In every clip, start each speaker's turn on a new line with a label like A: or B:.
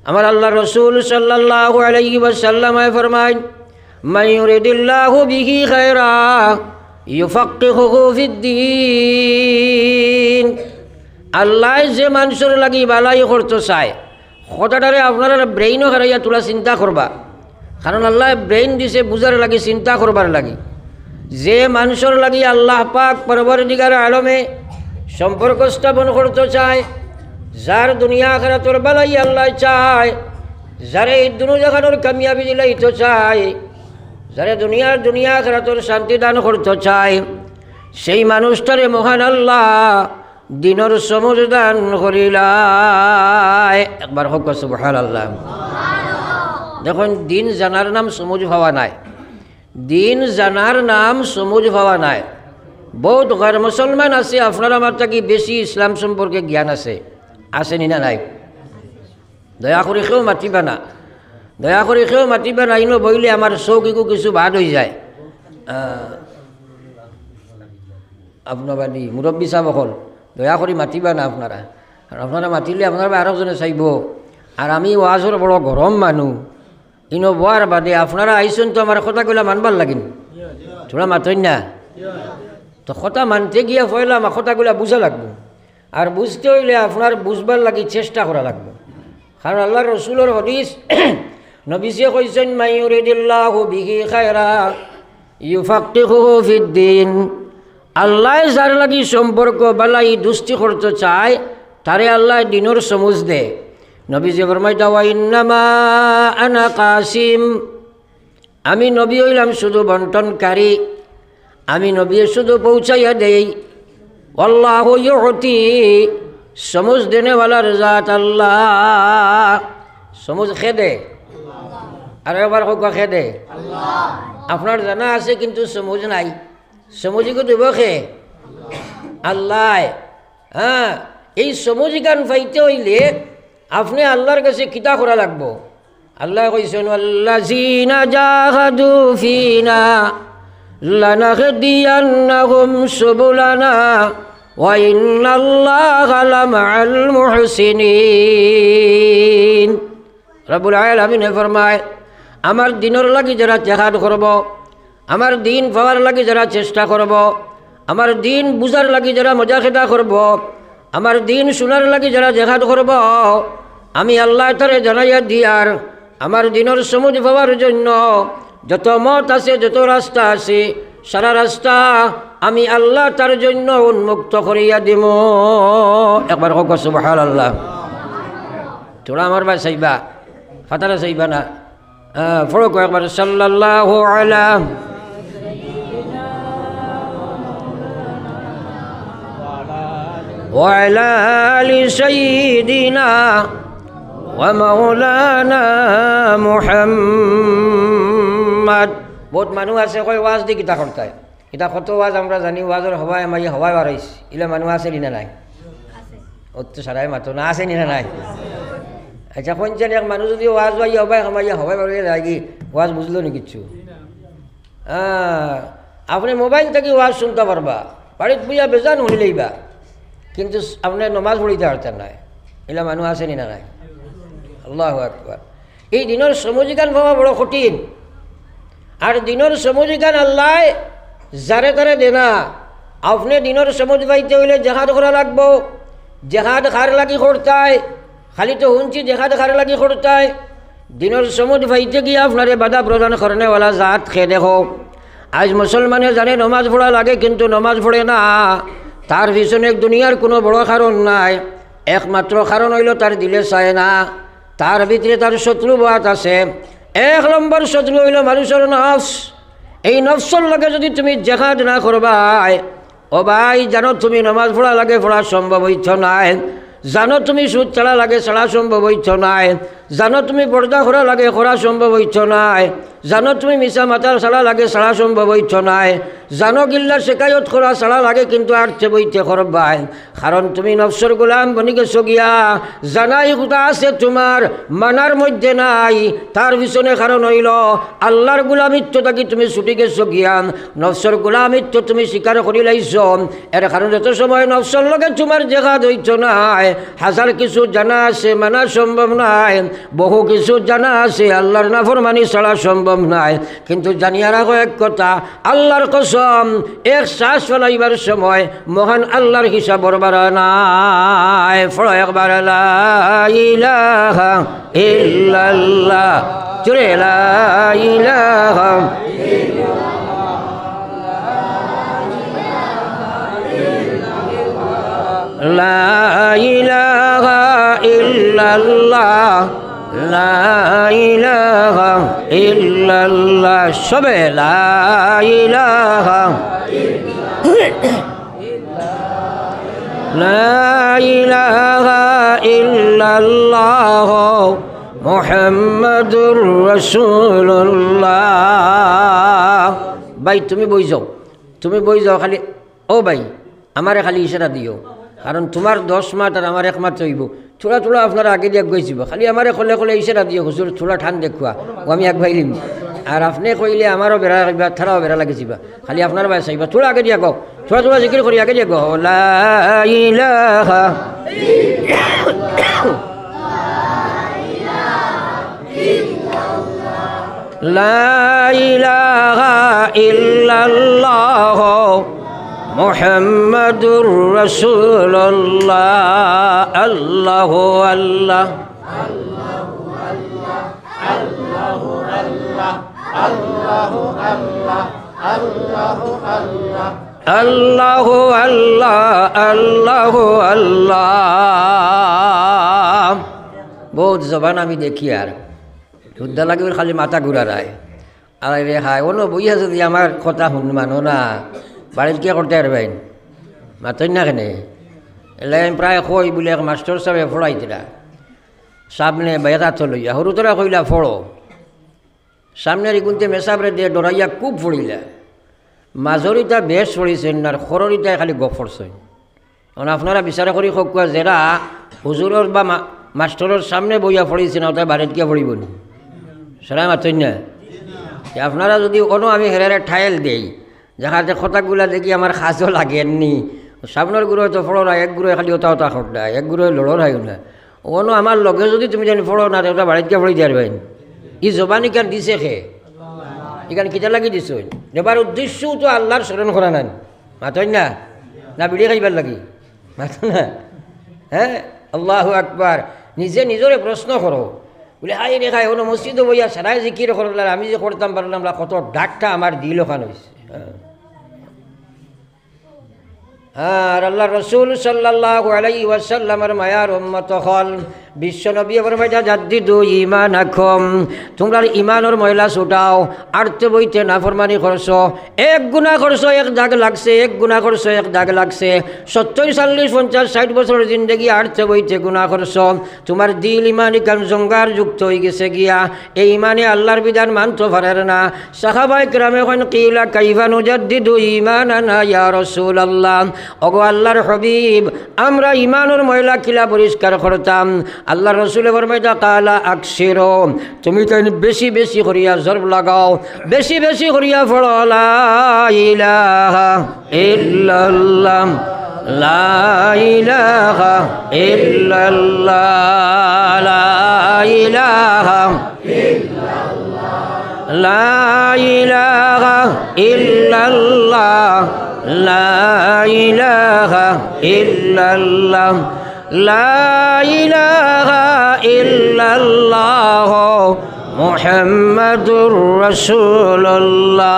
A: আমার আল্লাহ রসুল সাল্লাল্লাহু আলাইহি ওয়াসাল্লাম ফরমায়, মান ইউরিদিল্লাহু বিহি খায়রা ইউফাক্কিহুহু ফিদ্দীন। আল্লাহ যে মানুষের লাগি বালাই করতে চায়, কথাটারে আপনারা ব্রেইনও হারাইয়া তোলা চিন্তা করবা। কারণ আল্লাহ ব্রেইন দিছে বুঝার লাগি, চিন্তা করবার লাগি। যে মানুষের লাগি আল্লাহ পাক পরবর্তীকার আলমে সম্পর্ক স্থাপন করতে চায়, যার দুনিয়া আখিরাতের বালাই আল্লাহ চায়, যারে এই দুনো জাহানের কামিয়াবি দিলাইতে চায়, যারে দুনিয়া আখিরাতের শান্তি দান করতে চায়, সেই মানুষটারে মহান আল্লাহ দিনের সমুজ দান করিলায়। একবার হোক সুবহানাল্লাহ। দেখুন, দিন জানার নাম সমুজ হওয়া নাই, দিন জানার নাম সমুজ হওয়া নাই। বহুত গैर মুসলমান আছে আপনার আমার থাকি বেশি ইসলাম সম্পর্কে জ্ঞান আছে, আসেনি না নাই? দয়া করে কেউ মাতিবা না, দয়া করে কেউ মাতিবা না। ইনো বইলে আমার চৌকিকো কিছু বাদ হয়ে যায়। আপনার বাড়ি মুরব্বী সাহেব অকল দয়া করে মাতিবা না আপনারা। আর আপনারা মাতিলে আপনারা আরেকজনে চাইব। আর আমি ওয়াজর বড় গরম মানুষ, ইনো বোয়ার বাদে আপনারা আইসুন তো আমার কথাগুলো মানবার লাগিন, তোরা মাতই না। তো কথা মানতে গিয়া পয়লা আমার কথাগুলো বুঝা লাগবে। আর বুঝতে হইলে আপনার বুঝবার লাগি চেষ্টা করা লাগবে। কারণ আল্লাহ রসুলের হাদিস নবীয়ে কইছেন, মান ইউরিদিল্লাহু বিহি খায়রা ইউফাক্কিহুহু ফিদ্দীন। আল্লাহ যার লাগি সম্পর্ক বালাই দুষ্টি করতে চায়, তারে আল্লাহ দিনের সমুজ দে। নবীজি ফরমাইতা, ওয়া ইন্নামা আনা কাসিম। আমি নবী হইলাম শুধু বন্টনকারী, আমি নবী শুধু পৌঁছাইয়া দেই। আল্লাহু ইউতি, সমুজ দেনেওয়ালার জাত আল্লাহ। সমুজ খেদে, আর একবার হোক খেদে। আপনার জানা আছে কিন্তু সমুজ নাই। সমুজিকে দেব খে আল্লাহ। হ্যাঁ, এই সমুজিকান পাইতে হইলে আপনি আল্লাহর কাছে কিতা করা লাগবো। আল্লাহ কইছেন, আল্লাযীনা জাহাদু ফিনা লানাহদিয়ান্নাহুম সুবুলানা ওয়া ইন্নাল্লাহা লামাআল মুহসিনিন। রব্বুল আলামিন ফরমায়, আমার দিনের লাগি যারা জিহাদ করব, আমার দিন পাওয়ার লাগি যারা চেষ্টা করব, আমার দিন বুঝার লাগি যারা মুজাহিদা করব, আমার দিন শোনার লাগি যারা জিহাদ করব, আমি আল্লাহ তারে জানাইয়া দিয়ার আমার দিনের সমুজ পাওয়ার জন্য যত মত আছে, যত রাস্তা আছে, সারা রাস্তা আমি আল্লাহ তার জন্য উন্মুক্ত করিয়া দিব। একবার হোক সুবহানাল্লাহ। তোরা আমার ভাই চাইবা, ফাতারা চাইবা না। ফরক একবার সাল্লাল্লাহু আলা ওয়া আলা আলি সাইয়্যিদিনা ওয়া মাওলানা মুহাম্মদ। বহুত মানুষ আছে কয় ওয়াজ দি কিতা করতায়। এটা কত ওয়াজ আমরা জানি, ওয়াজের হওয়ায় মাই হওয়ায় বাড়াইছে। ইলা মানুষ আছে না নাই? ওর তো সারাই মাতো না, আছে না নাই? আচ্ছা, কোন জানি এক মানুষ যদি ওয়াজ বাই হবাই আমাইয়া হবাই বাড়িয়ে লাগি ওয়াজ বুঝলো নি কিচ্ছু? আপনি মোবাইল থেকে ওয়াজ শুনতে পারবা, বাড়িত বইয়া বেজান শুনি লইবা, কিন্তু আপনি নমাজ পড়িতে পারতেন নাই। এলা মানুষ আছে না নাই? আল্লাহু আকবার। এই দিনের সমজিকান পাওয়া বড় কঠিন। আর দিনের সমজিকান আল্লাহ যারে তারে দেনা। আপনি দিনের সমজ পাইতে হইলে জেহাদ করা লাগবো। জেহাদ খার লাগি করতায়, খালি তো শুনছি জেহাদ খার লাগি করতায়। দিনের সমজ পাইতে গিয়ে আপনারে বাধা প্রদান করেনেওয়ালা জাত খেয়ে দেখো। আজ মুসলমানে জানে নমাজ পড়া লাগে, কিন্তু নমাজ পড়ে না। তার পিছনে দুনিয়ার কোনো বড় কারণ নাই, একমাত্র কারণ হইল তার দিলে চায় না। তার ভিতরে তার শত্রু বাত আছে। এক নম্বর শত্রু হইল মানুষের নফস। এই নফসর লগে যদি তুমি জেহাদ না করবাই, ও ভাই জানো তুমি নমাজ পড়া লাগে, পড়া সম্ভব হইছ নাই। জানো তুমি সুদ ছাড়া লাগে, ছাড়া সম্ভব হইছ নাই। জানো তুমি পর্দা করা লাগে, করা সম্ভব হইছ নাই। জানো তুমি মিশা মাতার ছাড়া লাগে, ছাড়া সম্ভব হইছ নাই। জানো গিল্লা শেখায়ত করা ছাড়া লাগে, কিন্তু আর বইতে করবাই। কারণ তুমি নফসর গোলাম বনি গেছো গিয়া। জানাই কোথা আছে তোমার, মানার মধ্যে নাই। তার পিছনে কারণ হইল আল্লাহর গোলামিত্ব থাকি তুমি ছুটি গেছো গিয়া। নফসর গোলামিত্ব তুমি স্বীকার করি লাইছ। এর কারণ যত সময় নফসর লগে তোমার জেহাদ হইছ নাই, হাজার কিছু জানা আছে, মানা সম্ভব নাই। বহু কিছু জানা আছে, আল্লাহর নাফরমানি ছাড়া সম্ভব নাই। কিন্তু জানিয়া রাখো এক কথা, আল্লাহর কসম, এক শ্বাস ফেলাইবার সময় মহান আল্লাহর হিসাব বরবার নাই। ফলো একবার লা ইলাহা ইল্লাল্লাহ, জোরে লা ইলাহা লা ইলাহা ইল্লাল্লাহ, লা ইলাহা ইল্লাল্লাহ, সবে লা ইলাহা লা ইলাহা ইল্লাল্লাহ মুহাম্মাদুর রাসূলুল্লাহ। ভাই তুমি বই যাও, তুমি বই যাও, খালি ও ভাই আমারে খালি ইশারা দিও, কারণ তোমার 10 মাস আর আমার 1 মাস হইব। থোড়া থোড়া আপনারা আগে দিয়ে গেছিব, খালি আমারে কলে কলে ইশারা দিও, হুজুর থোড়া ঠান দেখুয়া, ও আমি এক ভাইলিম। আর আপনি কইলে আমারও বেড়া লাগবে, থারাও বেড়া লাগিছিবা, খালি আপনার বাই চাইবা। থোড়া আগে দিয়া গাও, থোড়া থোড়া জিকির করি আগে দিয়া গাও, লা ইলাহা লা ইলাহা ইল্লাল্লাহ মুহাম্মাদুর রাসূলুল্লাহ। আল্লাহু আল্লাহ, আল্লাহু আল্লাহ, আল্লাহু আল্লাহ, আল্লাহু আল্লাহ, আল্লাহু আল্লাহ, আল্লাহু আল্লাহ, আল্লাহু আল্লাহ। বহুত জবান আমি দেখি আর যুদ্ধা লাগবে, খালি মাথা ঘুরারায় আর রে হায় অন্য বইয়া যদি আমার কথা শুন মানো না, বাড়িতে কে করতে পারবেন মাতই না কেনে। এলে প্রায় কই বলে এক মাস্টার সাহেব ফোড়াইতরা সামনে বেড়া লইয়া সরু তোরা কইলা ফোড়ো, সামনের ইগুনতে মেসাবরে দিয়ে ডরাইয়া খুব ফড়িলা, মাজরিটা বেশ ফড়িছেন আর খররিটাই খালি গপ ফড়ছেন। কারণ আপনারা বিচার করি সকুয়া যেরা হুজুরের বা মাস্টরের সামনে বইয়া ফড়িছে না, ওটা বাড়িতে গিয়ে ফড়িব নি, সেটাই মাতই না। আপনারা যদি কোনো আমি হেরারে ঠাইল দেই, যাহাতে খতাগুলা দেখি আমার খাজও লাগেননি, সামনের গুরু তো ফড়ো না, এক গুরু খালি ওটা ওটা খটা, এক গুরু লড়র হয় না। ওনো আমার লগে যদি তুমি জানি ফড়ো না, ওটা বাড়িতে গিয়ে ফড়ি যাবেন। ই জবানি কান দিছে খে, এখানে কিতা লাগি দিছ, এবার উদ্দেশ্যও তো আল্লাহর স্মরণ করা নাই, মাতই না, না বিড়ি খাইবার লাগি মাত না। হ্যাঁ, আল্লাহু আকবার। নিজে নিজরে প্রশ্ন করো, বলে হাই রে খাই কোনো মসজিদে বইয়া সারাই জিকির করলাম, আমি যে করতাম পারলাম না, কত ডাকটা আমার দিল ওখান হয়েছে। আর আল্লাহ রসুল সাল্লাল্লাহু আলাইহি ওয়াসাল্লামের মায়ার উম্মত হল বিশ্ব নবী ফরমাইতা জাদ্দিদু ঈমানাকুম, তোমরা ঈমানের ময়লা ছুটাও। আরতে বইতে নাফরমানি করছো, এক গুনাহ করছো এক দাগ লাগছে, এক গুনাহ করছো এক দাগ লাগছে। 70 40 50 60 বছরের জিন্দগি আরতে বইতে গুনাহ করছো, তোমার দিল ইমানি কাম জঙ্গার যুক্ত হয়ে গেছে গিয়া, এই ইমানে আল্লাহর বিধান মানতে পারেন না। সাহাবায়ে কেরামে কইন কিলা কাইফা নুজাদ্দিদু ঈমানানা ইয়া রাসূলুল্লাহ, ওগো আল্লাহর হাবিব আমরা ঈমানের ময়লা কিলা পরিষ্কার করতাম। আল্লাহ রসুলে ফরমাইতা কালা আকসিরো, তুমি তো বেশি বেশি করিয়া জরব লাগাও, বেশি বেশি করিয়া পড়ো লা ইলাহা ইল্লাল্লাহ, লা ইলাহা ইল্লাল্লাহ, লা ইলাহা ইল্লাল্লাহ, লা ইলাহা ইল্লাল্লাহ, লা ইলাহা ইল্লাল্লাহ, লা ইলাহা ইল্লাল্লাহ মুহাম্মাদুর রাসূলুল্লাহ।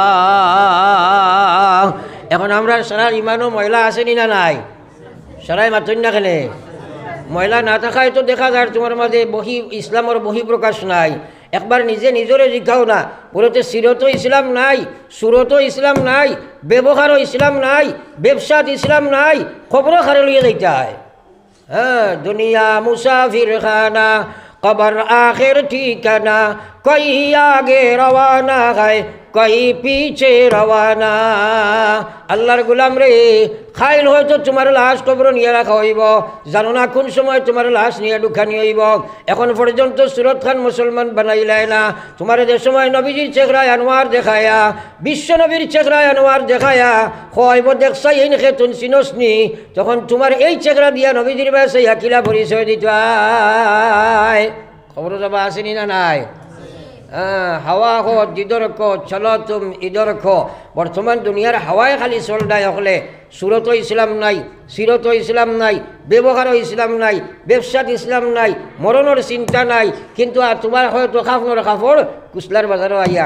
A: এখন আমরা সারা ইমানও ময়লা আসেনি না নাই, সারাই মাতন না খেলে ময়লা না থাকায় তো দেখা যায় তোমার মাঝে ইসলামের বহিঃপ্রকাশ নাই। একবার নিজে নিজরে জিজ্ঞাও না, বলতে সিরতও ইসলাম নাই, সুরতও ইসলাম নাই, ব্যবহারও ইসলাম নাই, ব্যবসাত ইসলাম নাই, খবরও খারে লইয়া যাইতে হয়। হ্যাঁ, দুনিয়া মুসাফির খানা, কবর আখের ঠিকানা, কই আগে রওয়ানা হয় কই পিছে রওয়ানা। আল্লাহর গুলাম রে, খাইল হয়তো তোমার লাশ কবর নিয়ে রাখা হইব, জানো না কোন সময় তোমার লাশ নিয়ে ঢুকানি হইব। এখন পর্যন্ত সুরত খান মুসলমান বানাইলাই না, তোমার যে সময় নবীজির চেহারায় আনোয়ার দেখায়া, বিশ্ব নবীর চেহারায় আনোয়ার দেখায়া হইব দেখছাই এই খেতুন চিনসনি, তখন তোমার এই চেহারা দিয়া নবীজির বাসে আকিলা পরিচয় দিত। খবর যাবা আসেনি না নাই? হাওয়া খো দিদর খো চলো তুম ইদর খো। বর্তমান দুনিয়ার হাওয়ায় খালি চলদায় হলে সুরত ইসলাম নাই, সিরত ইসলাম নাই, ব্যবহারও ইসলাম নাই, ব্যবসাত ইসলাম নাই, মরণের চিন্তা নাই। কিন্তু তোমার হয়তো খাফনের কাপড় কুশলার বাজারও আইয়া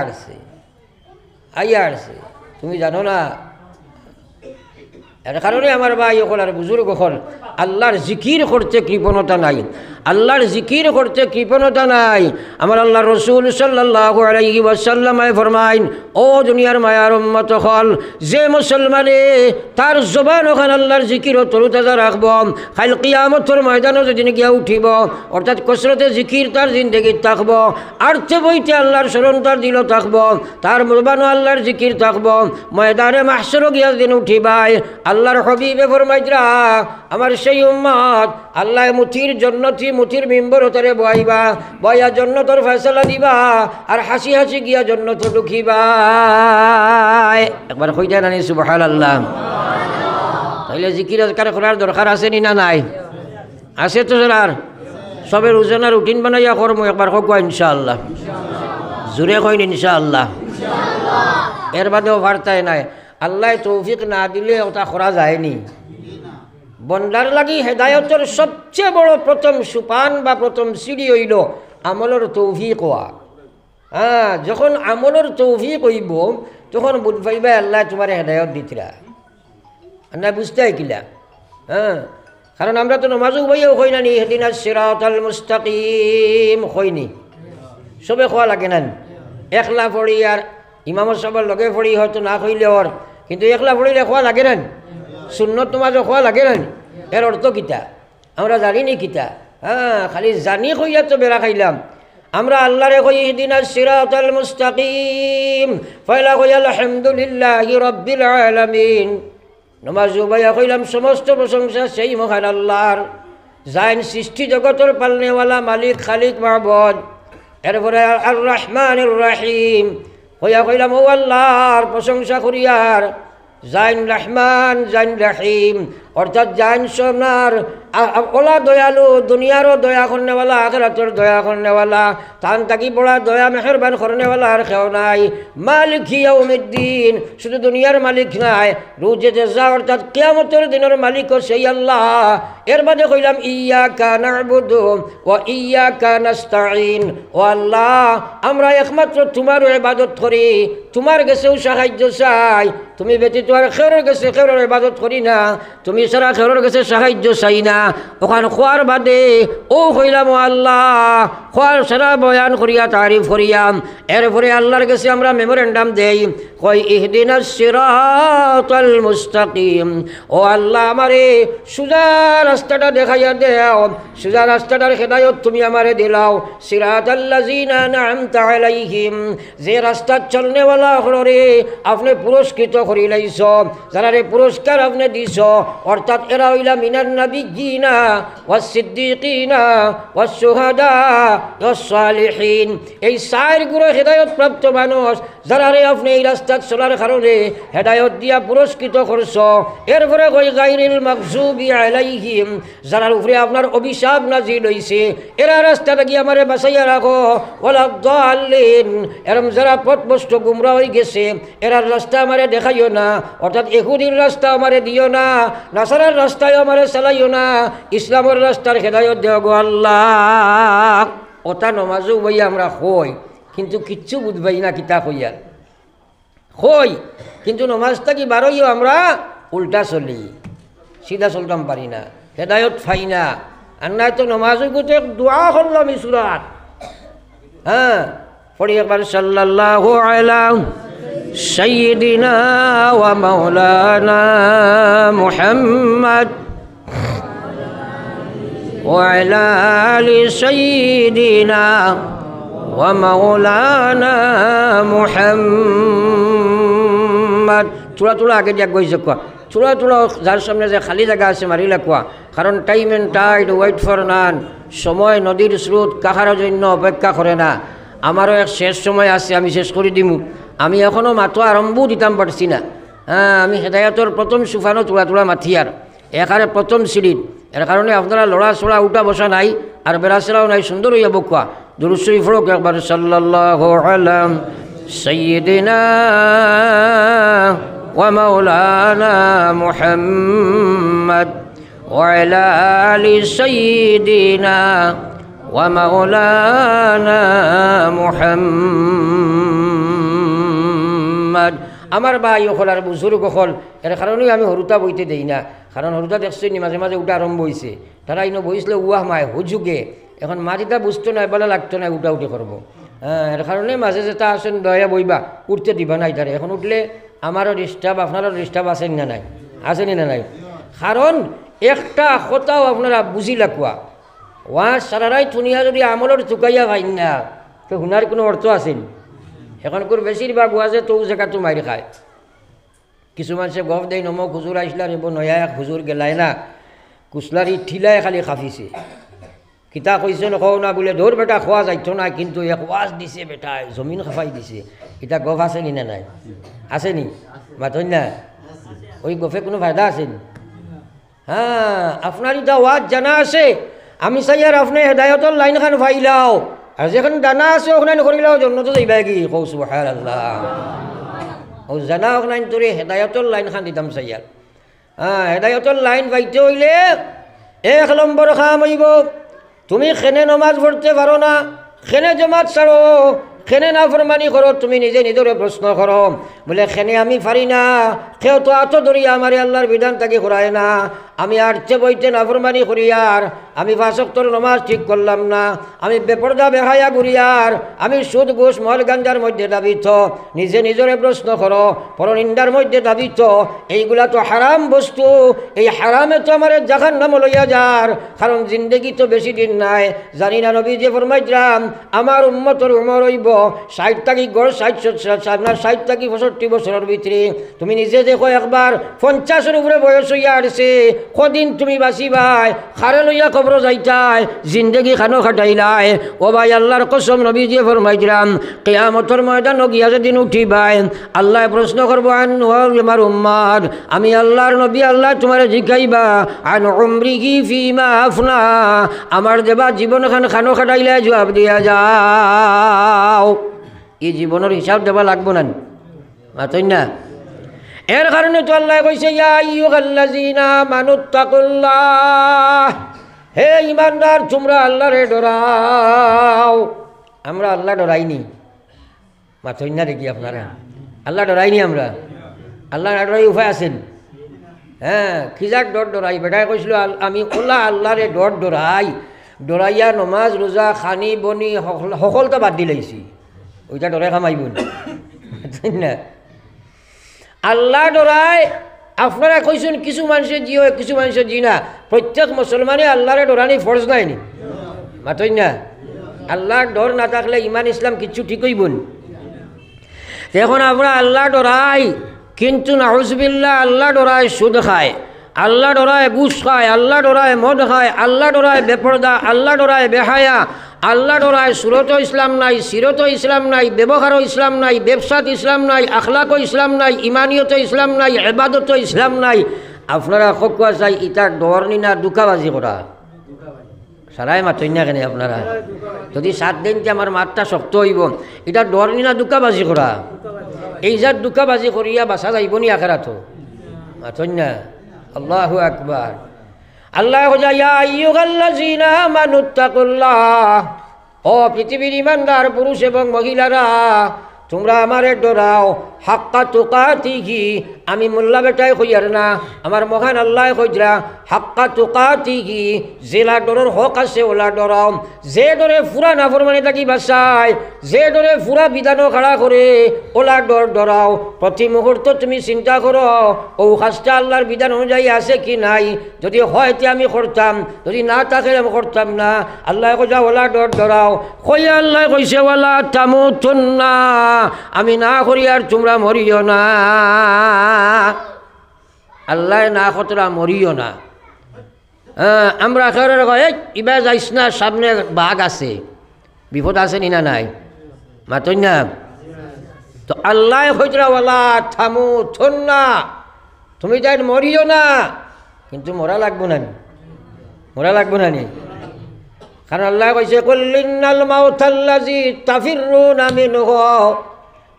A: আসছে। তুমি জানো না? এর কারণে আমার ভাই হল আর বুজুর্গ হল, আল্লাহর জিকির করতে কৃপণতা নাই, আল্লাহর জিকির করতে কৃপণতা নাই। আমার আল্লাহ রসুল সাল্লাল্লাহু আলাইহি ওয়াসাল্লামে ফরমাইন, ও দুনিয়ার মায়ার উম্মত হল, যে মুসলমানে তার জবান ওখানে আল্লাহর জিকির ও তরুতাজা রাখব, কাল কিয়ামতের ময়দানে যেদিন গিয়া উঠিব, অর্থাৎ কসরতে জিকির তার জিন্দগিত থাকব, আর্থে বইতে আল্লাহর স্মরণ তার দিল থাকব, তার জবানও আল্লাহর জিকির থাকব, ময়দানে মাহশরে গিয়া দিন উঠিবাই। আল্লাহর হবিবে ফরমাইতরা, আমার সেই উম্মত আল্লাহ মুথির জন্নতি মুথির মিম্বর হতরে বয়াইবা, বয়া জন্নতর ফয়সালা দিবা, আর হাসি হাসি গিয়া জন্নত ঢুকিবা। একবার কইতা নানি সুবহানাল্লাহ। তাইলে জিকির আজকার করার দরকার আছে নি না নাই? আছে তো আর সবের রোজানা রুটিন বানাইয়া করমু। একবার কোয়া ইনশাআল্লাহ, জোরে কইন ইনশাআল্লাহ। এর বাদেও বার্তায় নাই, আল্লাহ তৌফিক না দিলে ওটা করা যায়নি। বন্দার লাগি হেদায়তের সবচেয়ে বড় প্রথম সুপান বা প্রথম সিঁড়ি হইল আমলের তৌফিক হওয়া। যখন আমলের তৌফিক হইব তখন বুঝ পাইবা আল্লাহ তোমার হেদায়ত দিতরা না, বুঝতে কিলা? কারণ আমরা তো নমাজও বইয়াও হই না নি, ইহদিনাস সিরাতাল মুস্তাকিম হইনি, সবে খোয়া লাগে না। একলা পড়ি আর ইমামর সবার লগে পড়ি হয়তো না কইলে ওর, কিন্তু একলা পড়িলে খোয়া লাগে না, সুন্নত নমাজও খোয়া লাগে না। এর অর্থ কিতা আমরা জানি নি কিতা? খালি জানি কইয়া তো বেড়া খাইলাম। আমরা আল্লাহরে কই ইহদিনাস সিরাতাল মুস্তাকিম, পয়লা কই আলহামদুলিল্লাহি রাব্বিল আলামিন। নমাজ উবাইয়া কইলাম সমস্ত প্রশংসা সেই মহান আল্লাহর, যাইন সৃষ্টি জগতের পালনেওয়ালা মালিক খালিক মাহবুদ। এরপরে আর রহমানির রহিম হইয়া কইলাম ও আল্লাহর প্রশংসা করিয়ার, জাইন রহমান জাইন রহিম, অর্থাৎ জাইন সোনার ওলা দয়ালু, দুনিয়ারও দয়া করনেওয়ালা, আখিরাতের দয়া করনেওয়ালা, তান তাকি বড়া দয়া মেহরবান করনেওয়ালা আর কেউ নাই। মালিক ইয়াউমিদ্দিন, শুধু দুনিয়ার মালিক নাই, রোজে জাযা অর্থাৎ কিয়ামতের দিনের মালিকও সেই আল্লাহ। এর বাদে কইলাম ইয়্যাকা না'বুদু ওয়া ইয়্যাকা নাস্তাঈন, ও আল্লাহ আমরা একমাত্র তোমার ইবাদত করি, তোমার কাছেও সাহায্য চাই, তুমি ব্যতীত আর খেরের কাছে খেরের ইবাদত করি না, তুমি সারা খেরের কাছে সাহায্য চাই না। ওখান খোয়ার বাদে ও কইলাম ও আল্লাহ, খোয়ার সারা বয়ান করিয়া তারিফ করিয়াম। এরপরে আল্লাহর কাছে আমরা মেমোরেন্ডাম দেই, কই ইহদিনাস সিরাতাল মুস্তাকিম, ও আল্লাহ আমারে সুজা রাস্তাটা দেখাইয়া দেও, সুজা রাস্তাটার হেদায়ত তুমি আমারে দিলাও। সিরাতাল্লাযিনা আন'আমতা আলাইহিম, যে রাস্তা চলনেওয়ালা হরে আপনি পুরস্কৃত করিলাইছ, যারা রে পুরস্কার আপনি দিছ, অর্থাৎ এরা হইলা মিনান নাবিয়্যিনা ওয়াস সিদ্দিকিনা ওয়াস শুহাদা ওয়াস সালিহিন। এই চার গুরু হেদায়ত প্রাপ্ত মানুষ, যারা রে আপনি এই রাস্তাত চলার কারণে হেদায়ত দিয়া পুরস্কৃত করছ। এরপরে কই গায়রিল মাগযুবি আলাইহিম, যারার উপরে আপনার অভিশাপ নাজিল হইছে, এরা রাস্তাটা গিয়ে আমারে বাঁচাইয়া রাখো। ওয়ালা দাল্লিন, এরম যারা পথভ্রষ্ট গুমরা হয়ে গেছে, এরার রাস্তা আমারে দেখাইও না, অর্থাৎ ইহুদির রাস্তা আমারে দিও না, নাসারার রাস্তায় আমারে চালাইও না, ইসলামের রাস্তার হেদায়ত দেও গো আল্লাহ। ওটা নমাজও বইয়া আমরা হই, কিন্তু কিচ্ছু বুঝবাই না কিতা হইয়া হই, কিন্তু নমাজটা কি বারইও আমরা উল্টা চলি, সিধা চলতাম পারি না, হেদায়ত ফাই না। আর নাই তো নমাজও গোটে দোয়া করলাম ইসুরাত। পড়ি একবার সাল্লাল্লাহু আলা সাইয়্যিদিনা ওয়া মাওলানা মুহাম্মদ ওয়া আলা আলি সাইয়্যিদিনা ওয়া মাওলানা মুহাম্মদ। তোলা আগে দিয়া গইছে কোয়া, তোলা যার সামনে যে খালি জায়গা আছে মারিলা কোয়া, কারণ time and tide wait for none, সময় নদীর স্রোত কাহার জন্য অপেক্ষা করে না। আমারও এক শেষ সময় আছে, আমি শেষ করে দিমু, আমি এখনও মাথা আরম্ভ দিতাম পারছি না। আমি হেদায়তর প্রথম সুফানো তোলা মাথিয়ার এখানে প্রথম সিঁড়ির এর কারণে আপনারা লড়াচড়া উঠা বসা নাই আর বেড়াচড়াও নাই, সুন্দর হইয়া বকুয়া। দুরূদ শরীফ পড়ো একবার, সাল্লাল্লাহু আলা সাইয়্যিদিনা ওয়া মাওলানা মুহাম্মদ ওয়া আলা আলি সাইয়্যিদিনা ওয়া মাওলানা মুহাম্মদ। আমার ভাই অকল আর বুজুর্গ অকল, এর কারণেই আমি হরুতা বইতে দেই না, কারণ হরুতা দেখছি মাঝে মাঝে উঠা আরম্ভ হয়েছে, তারা ইনো বইসলে উয়াহ মায় হুজুগে, এখন মাটিটা বুঝতো না, বলা লাগতো না, উঠা উঠে করবো। হ্যাঁ, এর কারণে মাঝে যেটা আসেন দয়া বইবা, উঠতে দিবা নাই তারে। এখন উঠলে আমারও ডিস্টার্ব, আপনারও ডিস্টার্ব আসেন না নাই, আসেনি না নাই? কারণ একটা কথাও আপনারা বুঝি লাগুয়া, ওয়াজ সারারাই থুনিয়া যদি আমলের চুকাইয়া ভাই না, তো হুনার কোনো অর্থ আসেন? এখনকার বেশিরভাগ ওয়াজে তো জায়গা তো মারি খায়। কিছু মানুষে গফ দেয়, নমক হুজুর আইসলার এব নয়া এক হুজুর গেলাই না, কুচলারি ঠিলায় খালি খাফিছে। কিতা কইছে নকও না, বলে ধর বেটা খোয়া যাইতো না, কিন্তু এক ওয়াজ দিছে বেটা, জমিন খাফাই দিছে। এটা গফ আসেনি না নাই? আসেনি? মাতন না? ওই গফে কোনো ফায়দা আসেনি? হ্যাঁ, আপনার এটা ওয়াজ জানা আছে, আমি চাই আর আপনি হেদায়তর লাইন খান ফাইলাও, আর যেখানে জানা আছে ওখানে নকরিলাও জন্য তো যাইবা কি? কৌ সুবহানাল্লাহ। ও জানা ওখানে তোরে হেদায়তর লাইন খান দিতাম চাই আর। হ্যাঁ, হেদায়তর লাইন পাইতে হইলে 1 নম্বর কাম হইব, তুমি খেনে নমাজ পড়তে পারো না, খেনে জমাত ছাড়ো, খেনে না ফরমানি করো, তুমি নিজে নিজরে প্রশ্ন করো, বলে খেনে আমি পারি না, কেউ তো আত ধরিয়া আমার আল্লাহর বিধান তাকে করায় না, আমি আটচে বইতে না ফরমানি করি, আর আমি 5 ওয়াক্তের নমাজ ঠিক করলাম না, আমি বেপরদা বেহায়া ঘুরিয়ার, আমি সুদ ঘুষ মদ গাঞ্জার মধ্যে দাবিত, নিজে নিজরে প্রশ্ন করো, পরনিন্দার মধ্যে দাবিত, এইগুলা তো হারাম বস্তু, এই হারামে তো আমার জাহান্নাম লইয়া যার, কারণ জিন্দেগি তো বেশি দিন নাই। জানি না নবী যে ফরমাইলাম আমার উম্মতর উমর হইব 60 থাকি গড় 60 থাকি 65 বছরের ভিতরে। তুমি নিজে দেখো একবার 50-এর উপরে বয়স হইয়া আসছে, কদিন তুমি বাঁচিবাই, খারে লইয়া কবর যাইতাই, জিন্দেগি খানো খাটাইলাই। ও ভাই, আল্লাহর কসম নবী যে ফরমাইলাম কিয়ামতের ময়দান গিয়া যেদিন উঠিবাই, আল্লাহ প্রশ্ন করবো আন আমার উম্মত, আমি আল্লাহর নবী, আল্লাহ তোমার জিজ্ঞাইবা আন উমরিহি ফিমা আফনা, আমার দেবা জীবন খানো খাটাইলে জবাব দিয়া যাও। এই জীবনের হিসাব দেবা লাগবো না, মাতই না? এর কারণে তো আল্লাহ কইছে ইয়া আইয়ুহাল্লাযীনা আমানুত্তাকুল্লাহ, হে ইমানদার তোমরা আল্লাহরে ডরাও। আমরা আল্লাহ ডরাইনি, মাতই না দেখি আপনারা? আল্লাহ ডরাইনি আমরা, আল্লাহ না ডরাই উপায় আছেন? হ্যাঁ, খিজাক ডর ডরাই, বেটাই কৈছিল আমি ওলা আল্লাহরে ডর ডরাই, ডরাইয়া নমাজ রোজা খানি বনি সকলটা বাদ দি লাইছি, ওইটা ডরাই খামাইব না। আল্লাহ ডরাই আপনারা কইছেন কিছু মানুষের জি হয়, কিছু মানুষের জি না। প্রত্যেক মুসলমানে আল্লাহরে ডরানি ফরজ নাইনি, মাতই না? আল্লাহর ডর না থাকলে ইমান ইসলাম কিচ্ছু ঠিক হইব না। এখন আমরা আল্লাহ ডরাই, কিন্তু নাউজুবিল্লাহ আল্লাহ ডরায় সুদ খায়, আল্লাহ ডরায় ঘুষ খায়, আল্লাহ ডরায় মদ খায়, আল্লাহ ডরায় বেপরদা, আল্লাহ ডরায় বেহায়া, আল্লাহ ডরায় সুরত ইসলাম নাই, সিরত ইসলাম নাই, ব্যবহারও ইসলাম নাই, ব্যবসাত ইসলাম নাই, আখলাকও ইসলাম নাই, ইমানিয়ত ইসলাম নাই, ইবাদত ইসলাম নাই। আপনারা খোয়া চাই ইটা ডর নি না দুকাবাজি করা? সারাই মাতই না কেন আপনারা? যদি 7 দিন আমার মাতটা শক্ত হইব, এটা ডর নি না দুকাবাজি করা? এই যার দুকাবাজি করিয়া বাসা যাইব নি আখেরাত? মাতই না? আল্লাহু আকবার। আল্লাহ ইয়া আইয়ুহাল্লাযীনা আমানুত্তাকুল্লাহ, ও পৃথিবীর ইমানদার পুরুষ এবং মহিলারা, তোমরা আমারে ডরাও, হাক্কা তুকাতিহি, আমি মোল্লা বেটাই কইয়ার না, আমার মহান আল্লাহ কইরা হাক্কা তুকাতিহি, জেলা ডরের হক আছে ওলা ডরাও, যে ডরে ফুরা নাফরমানি থাকি বাঁচায়, যে ডরে ফুরা বিধানও খাড়া করে ওলা ডর ডরাও। প্রতি মুহূর্ত তুমি চিন্তা করো ও কাজটা আল্লাহর বিধান অনুযায়ী আছে কি নাই, যদি হয় তে আমি করতাম, যদি না থাকে আমি করতাম না। আল্লাহ কইয়া ওলা ডর ডরাও, কইয়া আল্লাহ কইছে ওয়ালা তামুতুন্না, আমি না করি আর তোমরা মরিও না। আল্লাহ না কতরা মরিও না। আমরা একেবারে কয় এবার যাইস না, সামনে বাঘ আছে, বিপদ আছে নি না নাই? মাতই না? তো আল্লাহ কইরা ওয়ালা থামুতুন্না, তুমি যাই মরিও না, কিন্তু মরা লাগবো না। মরা লাগবো না নি? কারণ আল্লাহ কইছে কুল্লিনাল মাউতাল্লাযী তাফিরুনা মিনহু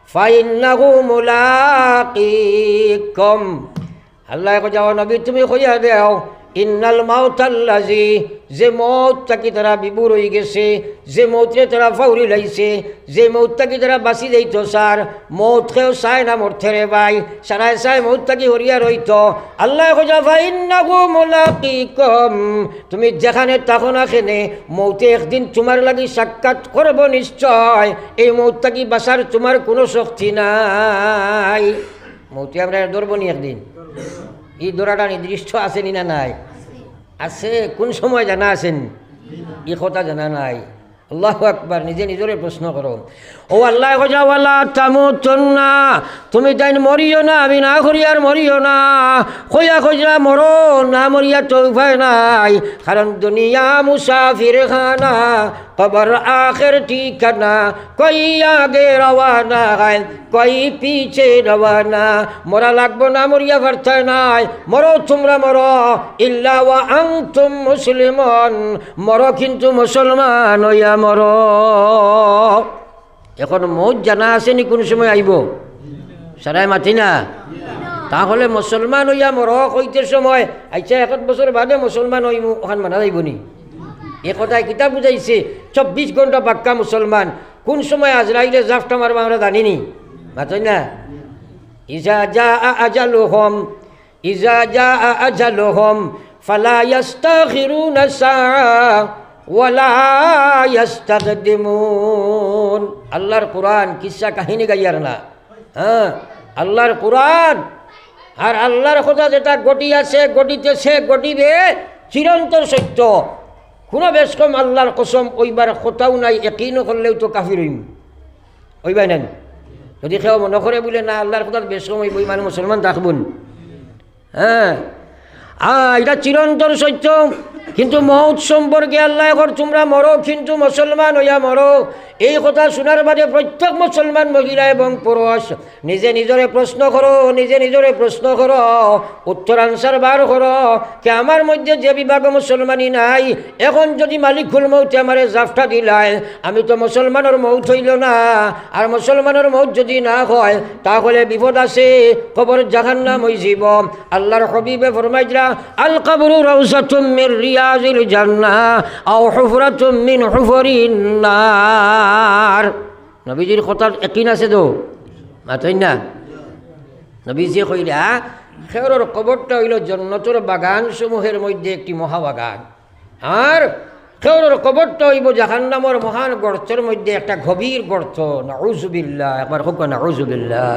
A: ফাইন্নাহু মুলাকিকুম। আল্লাহ কইছে ও নবী তুমি কইয়া দাও ইন্নাল মাউতাল্লাযী, যে মৌত তাকে তারা বিবুর হয়ে গেছে, যে মৌতরে তারা ফাউরি লাইছে, যে মৌত তাকে তারা বাঁচি যাইত স্যার, মৌত খেয়েও চায় না মরতে রে ভাই, সারায় চায় মৌত তাকে হরিয়া রইত। আল্লাহ কইছে ফাইন্নাহু মুলাকিকুম, তুমি যেখানে থাকো না খেনে মৌতে একদিন তোমার লাগি সাক্ষাৎ করব নিশ্চয়। এই মৌত তাকে বাঁচার তোমার কোনো শক্তি নাই। মৌতে আমরা ধরবো নি একদিন? এই দৌড়াটা নির্দিষ্ট আসেনি না নাই? আছে। কোন সময় জানা আছেন? এই কথা জানা নাই। আল্লাহু আকবার। নিজে নিজরে প্রশ্ন করো। ও আল্লাহ কইয়া ওয়ালা তামুতুন্না, তুমি তাই মরিও না, আমি না করি আর মরিও না। কইয়া মরো না, মরিয়া তো উপায় নাই। কারণ দুনিয়া মুসাফির খানা, কবর আখের ঠিকানা, কই আগে রওয়ানা কই পিছে রওয়ানা। মরা লাগবো না, মরিয়া পারতায় নাই। মরো তোমরা মরো, ইল্লা ওয়া আনতুম মুসলিমুন, মরো কিন্তু মুসলমান হইয়া মরো। এখন মৌত জানা আসেনি কোন সময় আইব? সারাই মাতি না। তাহলে মুসলমান হইয়া মর কইতে সময় আচ্ছা 1 বছর বাদে মুসলমান হইব, ওখান মানা যাইব নি? এ কথায় কিতাব বুঝাইছে 24 ঘন্টা পাক্কা মুসলমান। কোন সময় আজরাইলে জাফটা মারবা আমরা জানিনি, মাতই না। ইজা জা আজালুহুম, ইজা জা আজালুহুম ফালা ইস্তাখিরুনা সাআ ওয়ালা ইস্তাকদিমুন। আল্লাহর কোরআন কিসা কাহিনী গাইয়ার না, হ্যাঁ আল্লাহর কোরআন। আর আল্লাহর কথা যেটা গটি আছে, গটিতেছে, গটিবে, চিরন্তর সত্য। কোনো বেশ কম আল্লাহর কসম ওইবার কথাও নাই, একইনও করলেও তো কাফির হইম, ওইবাই নেন। যদি কেউ মনে করে বলে না আল্লাহর কথা বেশ কম ওই মানে মুসলমান থাকবুন, হ্যাঁ এটা চিরন্তর সত্য। কিন্তু মৌত সম্পর্কে আল্লাহ এখন তোমরা মরো কিন্তু মুসলমান হইয়া মরো। এই কথা শোনার বাদে প্রত্যেক মুসলমান মহিলা এবং পুরুষ নিজে নিজরে প্রশ্ন করো, নিজে নিজরে প্রশ্ন করো, উত্তর আনসার বার করো। কে আমার মধ্যে যে বিভাগ মুসলমানই নাই, এখন যদি মালিকুল মৌতে আমারে জাফটা দিলায়, আমি তো মুসলমানের মৌত হইল না। আর মুসলমানের মৌত যদি না হয় তাহলে বিপদ আছে, কবর জাহান্নাম হই যাব। আল্লাহর হাবিবে ফরমাইরা আল কবরু রাউযাতুম মির রিয়াজিল জান্নাহ আও হুফরাতুম মিন হুফরিন নার। নবীজির কথার একই আছে তো, মাতই না। নবীজি কইরা খেরর কবরটা হইল জান্নাতের বাগান সমূহের মধ্যে একটি মহাবাগান, আর খেরর কবরটা হইব জাহান্নামের মহান গর্তের মধ্যে একটা গভীর গর্ত। নাউযুবিল্লাহ, একবার হোক নাউযুবিল্লাহ।